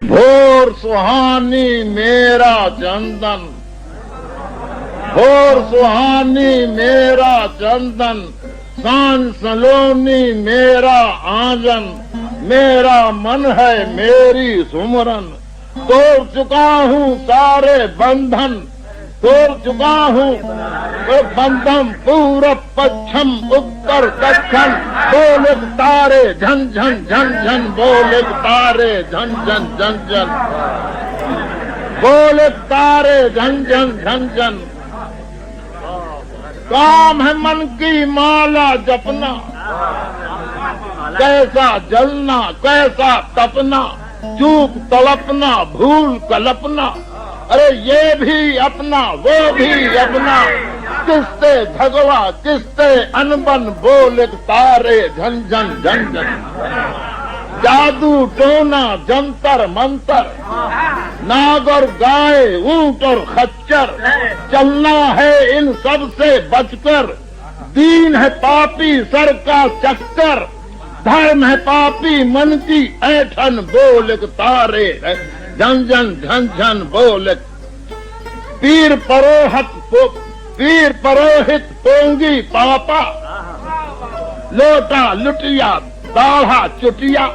भोर सुहानी मेरा चंदन, भोर सुहानी मेरा चंदन, सांझ सलोनी मेरा आंगन, मेरा मन है मेरी सुमरन। तोड़ चुका हूँ सारे बंधन, तोड़ चुका हूँ बंधन, पूरब पश्चिम उत्तर दक्षिण। बोले तारे झन झन झन झन, बोले तारे झन झन झन झन, बोले तारे झन झन झन झन। काम है मन की माला जपना, कैसा जलना कैसा तपना, चूक तड़पना भूल कल्पना। अरे ये भी अपना वो भी अपना, किससे झगड़ा किससे अनबन, बोले तारे झन झन झन झन। जादू टोना जंतर मंतर, नाग और गाय ऊंट और खच्चर, चलना है इन सब से बचकर। दीन है पापी सर का चक्कर, धर्म है पापी मन की ऐठन, बोले तारे झन झन झन झन बोले। पीर परोहित पोंगी पापा, लोटा लुटिया दाढ़ा चुटिया,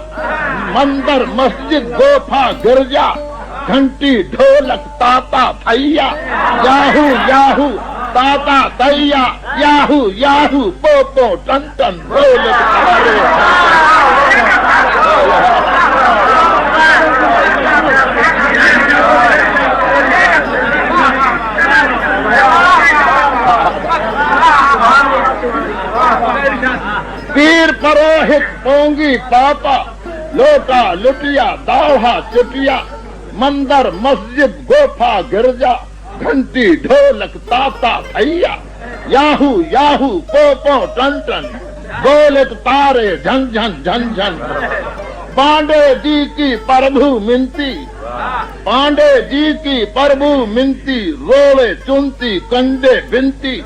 मंदिर मस्जिद गोफा गिरजा, घंटी ढोलक ताता थैया, याहू याहू ताता तैया, याहू याहू पोपो टन टन, बोले तारे पीर परोहित पोंगी पापा, लोटा लुटिया दाढ़ा चुटिया, मंदिर मस्जिद गोफा गिरजा, घंटी ढोलक ताता थैया, याहू याहू पोपो टन टन, बोले तारे झन झन झन झन। पांडे जी की प्रभु मिनती, पांडे जी की प्रभु मिनती, रोवे चुनती कंडे बिनती,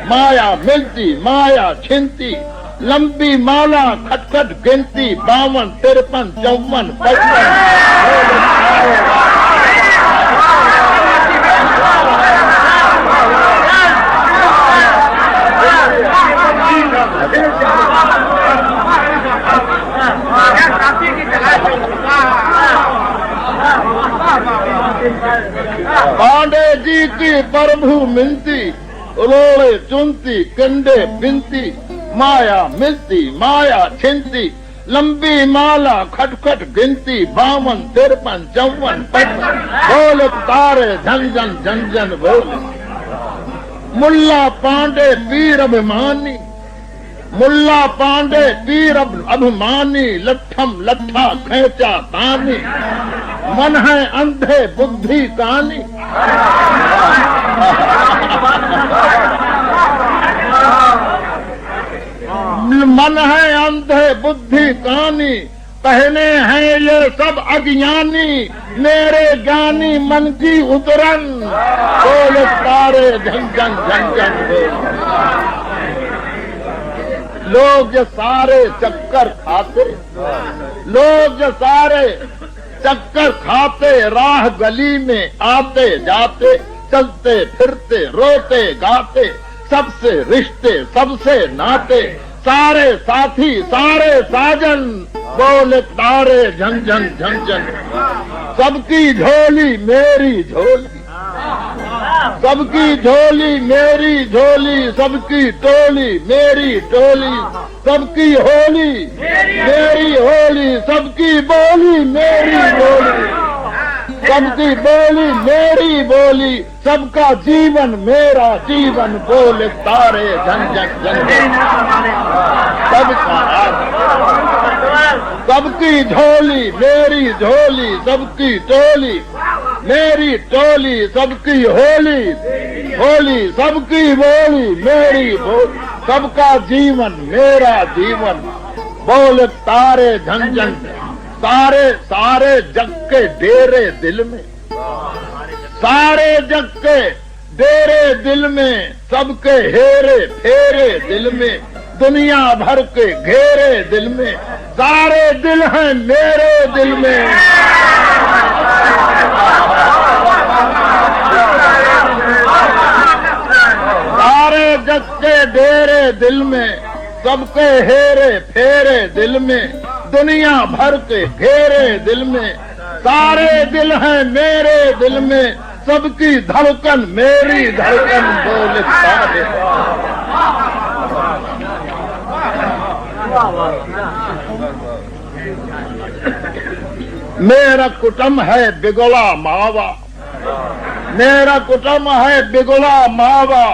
माया मिलती माया छिनती, लंबी माला खटखट गिनती, 52 53 54 55। पांडे जी की प्रभु मिलती, रोड़े चुनती कंडे बिनती, माया मिलती माया छिनती, लंबी माला खटखट गिनती, 52 53 54 55। बोले तारे झन झन झन झन बोले। मुल्ला पांडे पीर अभिमानी, मुल्ला पांडे पीर अभिमानी, लट्ठम लट्ठा खेचा तानी, मन है अंधे बुद्धि कानी। मन है अंधे बुद्धि कानी, पहने हैं ये सब अज्ञानी, मेरे ज्ञानी मन की उतरन, बोले तारे झन झन झन झन बोले। लोग जो सारे चक्कर खाते, लोग जो सारे चक्कर खाते, राह गली में आते जाते, चलते फिरते रोते गाते, सबसे रिश्ते सबसे नाते, सारे साथी सारे साजन, बोले तारे झन झन झन झन। सबकी झोली मेरी झोली, सबकी झोली मेरी झोली, सबकी टोली मेरी टोली, सबकी होली मेरी होली, सबकी बोली मेरी बोली, सबकी बोली मेरी बोली, सबका जीवन मेरा जीवन, बोले तारे झन झन झन झन। सबकी झोली मेरी झोली, सबकी टोली मेरी टोली, सबकी होली होली, सबकी बोली मेरी बोली, सबका जीवन मेरा जीवन, बोले तारे झन झन। सारे सारे जग के डेरे दिल में, सारे जग के डेरे दिल में, सबके हेरे फेरे दिल में, दुनिया भर के घेरे दिल में, सारे दिल हैं मेरे दिल में। दिल में, सबके हेरे फेरे दिल में, दुनिया भर के घेरे दिल में, सारे दिल हैं मेरे दिल में, सबकी धड़कन मेरी धड़कन बोले सारे। मेरा कुटुंब है बिगड़ा मावा, मेरा कुटुंब है बिगड़ा मावा,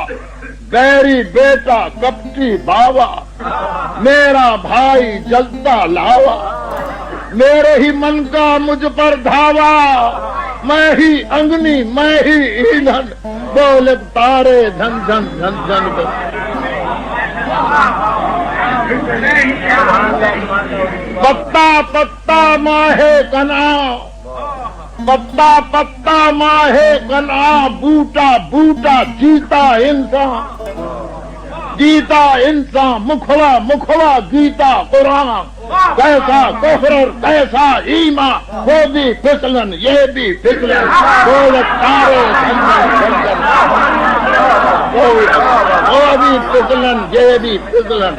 बैरी बेटा कपटी बावा, मेरा भाई जलता लावा, मेरे ही मन का मुझ पर धावा, मैं ही अग्नि मैं ही ईंधन, बोले तारे धन धन धन धन। पत्ता पत्ता माहे कना, पत्ता पत्ता माहे कना, बूटा बूटा जीता इंसान, जीता इंसान, मुखड़ा मुखड़ा गीता कुरान, कैसा कुफ्र कैसा ईमा, वो भी फिसलन ये भी फिसलन, बोले तारे धन वो भी फिसलन ये भी फिसलन।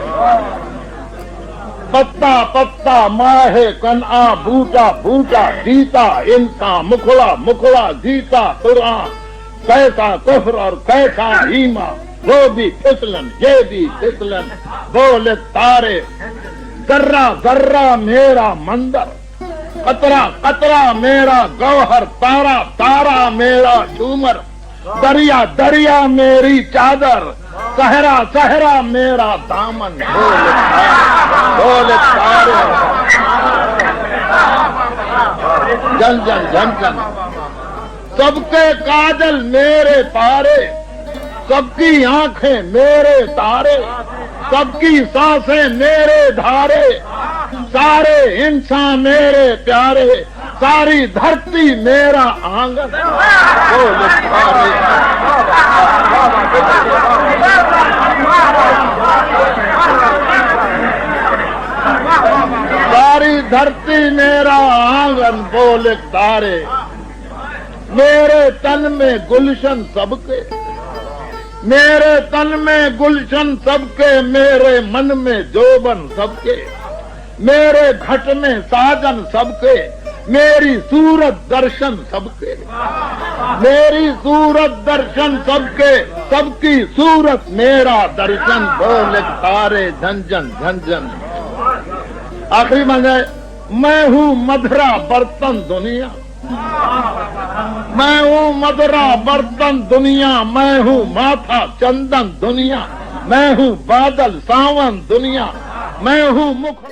पत्ता पत्ता माहे कना, बूटा बूटा जीता इंसान, मुखड़ा मुखड़ा गीता कुरान, कैसा कुफ्र और कैसा ईमा, वो भी फिसलन ये भी फिसलन, बोले तारे। गर्रा गर्रा मेरा मंदिर, कतरा कतरा मेरा गौहर, तारा तारा मेरा झूमर, दरिया दरिया मेरी चादर, सहरा सहरा मेरा दामन, बोले तारे जन जन जन जन। सबके काजल मेरे पारे, सबकी आंखें मेरे तारे, सबकी सांसें मेरे धारे, सारे इंसान मेरे प्यारे, सारी धरती मेरा आंगन, बोले तारे। सारी धरती मेरा आंगन, बोले तारे। मेरे तन में गुलशन सबके, मेरे तन में गुलशन सबके, मेरे मन में जोबन सबके, मेरे घट में साजन सबके, मेरी सूरत दर्शन सबके, मेरी सूरत दर्शन सबके, सबकी सूरत मेरा दर्शन, बोले तारे झंझन झंझन। आखिरी में मैं हूँ मधुरा बर्तन दुनिया, मैं हूँ मधुरा बर्तन दुनिया, मैं हूँ माथा चंदन दुनिया, मैं हूँ बादल सावन दुनिया, मैं हूँ मुख